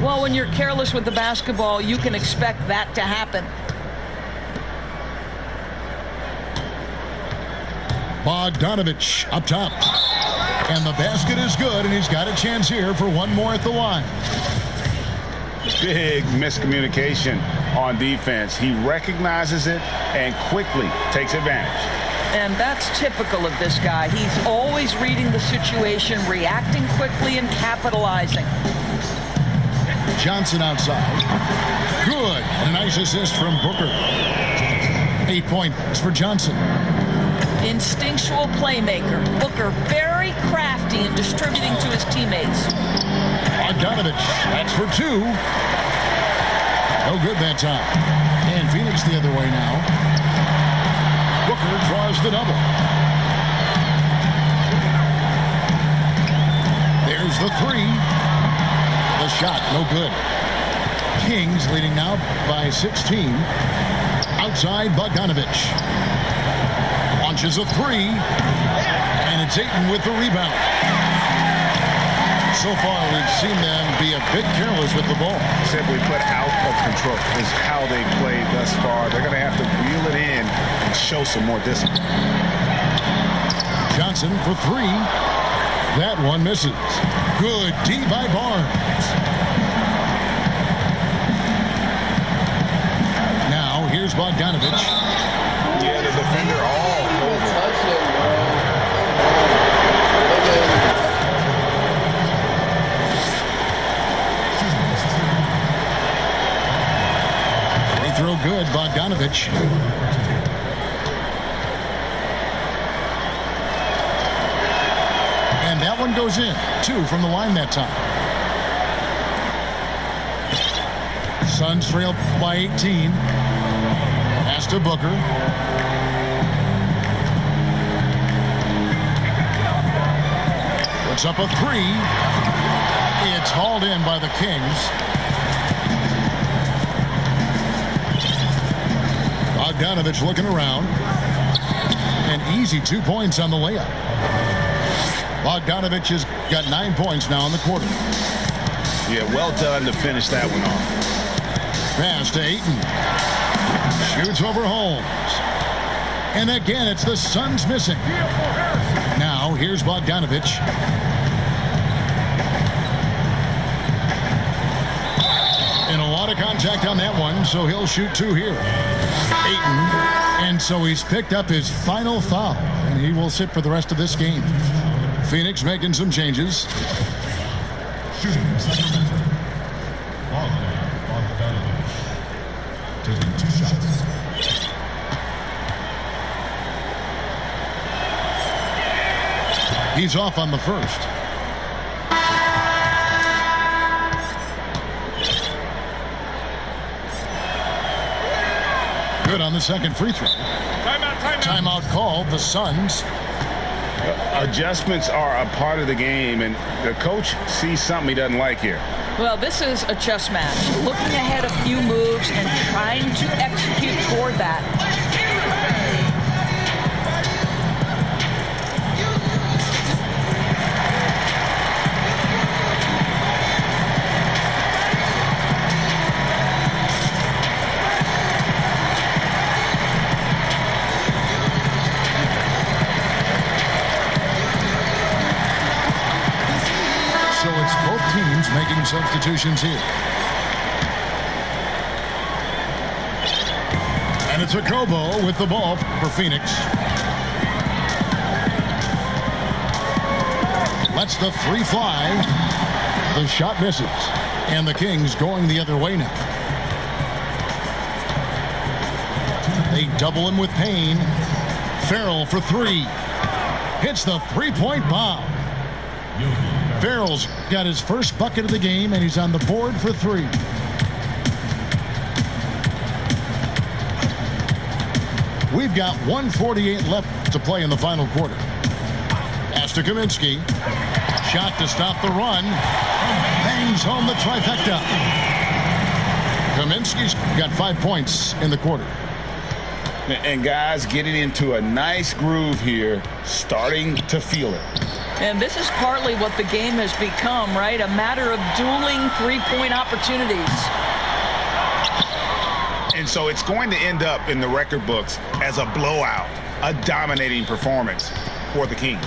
Well, when you're careless with the basketball, you can expect that to happen. Bogdanovich up top. And the basket is good, and he's got a chance here for one more at the line. Big miscommunication on defense. He recognizes it and quickly takes advantage. And that's typical of this guy. He's always reading the situation, reacting quickly, and capitalizing. Johnson outside. Good. A nice assist from Booker. 8 points for Johnson. Instinctual playmaker. Booker very crafty in distributing to his teammates. Bogdanovich, that's for two. No good that time. And Phoenix the other way now. Booker draws the double. There's the three. The shot, no good. Kings leading now by 16. Outside Bogdanovich. Launches a three. And it's Ayton with the rebound. So far, we've seen them be a bit careless with the ball. Simply put, out of control is how they played thus far. They're going to have to reel it in and show some more discipline. Johnson for three. That one misses. Good D by Barnes. Now, here's Bogdanovich. Yeah, the defender all over. Throw good, Bogdanovich. And that one goes in. 2 from the line that time. Suns trail by 18. Pass to Booker. Puts up a three. It's hauled in by the Kings. Bogdanovich looking around. An easy 2 points on the layup. Bogdanovich has got 9 points now in the quarter. Yeah, well done to finish that one off. Pass to Ayton. Shoots over Holmes. And again, it's the Suns missing. Now, here's Bogdanovich. And a lot of contact on that one, so he'll shoot 2 here. Ayton. And so he's picked up his final foul, and he will sit for the rest of this game. Phoenix making some changes. Shooting Sacramento. Bogdanovich taking 2 shots. He's off on the first. Good on the second free throw. Timeout called. The Suns. Adjustments are a part of the game, and the coach sees something he doesn't like here. Well, this is a chess match. Looking ahead a few moves and trying to execute toward that. substitutions here. And it's Okobo with the ball for Phoenix. Lets the three fly. The shot misses. And the Kings going the other way now. They double him with Payne. Farrell for three. Hits the three-point bomb. Farrell's got his first bucket of the game, and he's on the board for three. We've got 1:48 left to play in the final quarter. As to Kaminsky. Shot to stop the run. Bangs home the trifecta. Kaminsky's got 5 points in the quarter. And guys getting into a nice groove here, starting to feel it. And this is partly what the game has become, right? A matter of dueling three-point opportunities. And so it's going to end up in the record books as a blowout, a dominating performance for the Kings.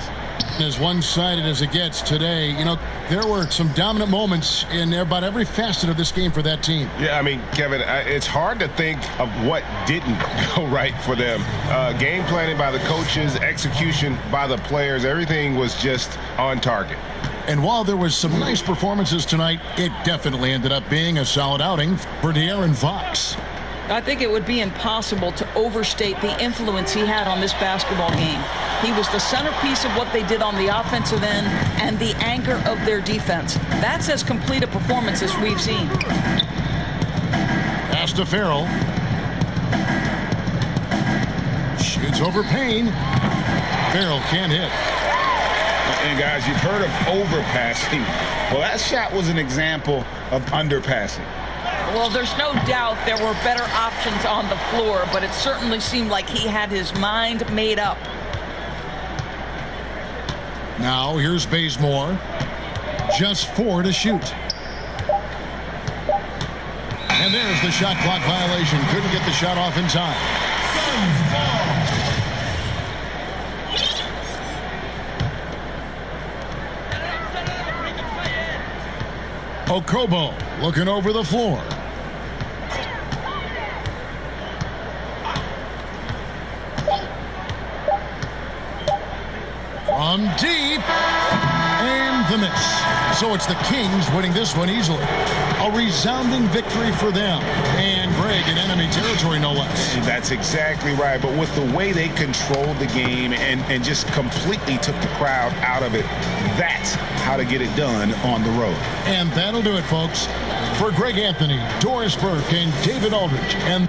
As one-sided as it gets today, you know, there were some dominant moments in about every facet of this game for that team. Yeah, I mean, Kevin, it's hard to think of what didn't go right for them. Game planning by the coaches, execution by the players, everything was just on target. And while there was some nice performances tonight, it definitely ended up being a solid outing for De'Aaron Fox. I think it would be impossible to overstate the influence he had on this basketball game. He was the centerpiece of what they did on the offensive end and the anchor of their defense. That's as complete a performance as we've seen. Pass to Farrell. Shoots over Payne. Farrell can't hit. And guys, you've heard of overpassing. Well, that shot was an example of underpassing. Well, there's no doubt there were better options on the floor, but it certainly seemed like he had his mind made up. Now here's Bazemore. Just 4 to shoot. And there's the shot clock violation. Couldn't get the shot off in time. Okobo looking over the floor. From deep. And the miss. So it's the Kings winning this one easily. A resounding victory for them. And Greg in enemy territory, no less. That's exactly right. But with the way they controlled the game and just completely took the crowd out of it, that's how to get it done on the road. And that'll do it, folks. For Greg Anthony, Doris Burke, and David Aldridge, and